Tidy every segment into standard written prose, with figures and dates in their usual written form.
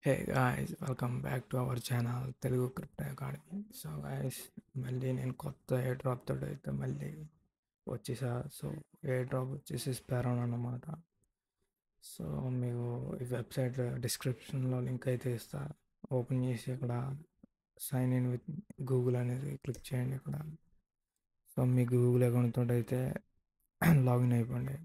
Hey guys, welcome back to our channel Telugu crypto academy. So guys, మళ్ళీ నేను కొత్త air drop తోటి అయితే మళ్ళీ వచ్చేసా. సో ఎయిర్ డ్రాప్ వచ్చేసి స్పారోన్ అన్నమాట. సో మీకు ఈ వెబ్సైట్ డిస్క్రిప్షన్లో లింక్ అయితే ఇస్తా. ఓపెన్ చేసి ఇక్కడ సైన్ ఇన్ విత్ గూగుల్ అనేది క్లిక్ చేయండి. ఇక్కడ సో మీ గూగుల్ అకౌంట్ తోటి అయితే లాగిన్ అయిపోండి.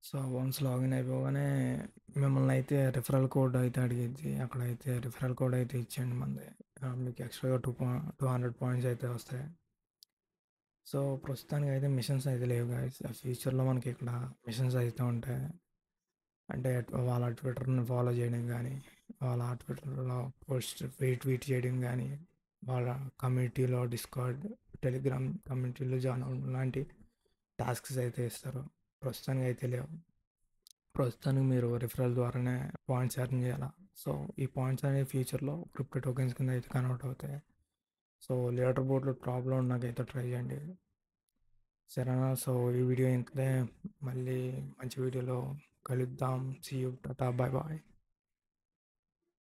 సో వన్స్ లాగిన్ అయిపోగానే మిమ్మల్ని అయితే రిఫరల్ కోడ్ అయితే అడిగిద్ది. అక్కడైతే రిఫరల్ కోడ్ అయితే ఇచ్చేయండి. మంది మీకు ఎక్స్ట్రాగా 200 పాయింట్స్ అయితే వస్తాయి. సో ప్రస్తుతానికి అయితే మిషన్స్ అయితే లేవు గాయస్. ఫ్యూచర్లో మనకి ఇక్కడ మిషన్స్ అయితే ఉంటాయి. అంటే వాళ్ళ ట్విట్టర్ని ఫాలో చేయడం కానీ, వాళ్ళ ట్విట్టర్లో పోస్ట్ రీట్వీట్ చేయడం కానీ, వాళ్ళ కమ్యూనిటీలో డిస్కార్డ్, టెలిగ్రామ్ కమ్యూనిటీలో జాయిన్ అవ్వడం లాంటి టాస్క్స్ అయితే ఇస్తారు. ప్రస్తుతానికి అయితే లేవు. ప్రస్తుతానికి మీరు రిఫరల్ ద్వారానే పాయింట్స్ ఎర్న్ చేయాలి. సో ఈ పాయింట్స్ అనేవి ఫ్యూచర్లో క్రిప్టో టోకెన్స్ కింద అయితే కన్వర్ట్ అవుతాయి. సో లీడర్ బోర్డ్లో టాప్లో నాకైతే ట్రై చేయండి, సరేనా? సో ఈ వీడియో ఇంతే. మళ్ళీ మంచి వీడియోలో కలుద్దాం. See you, tata, bye bye.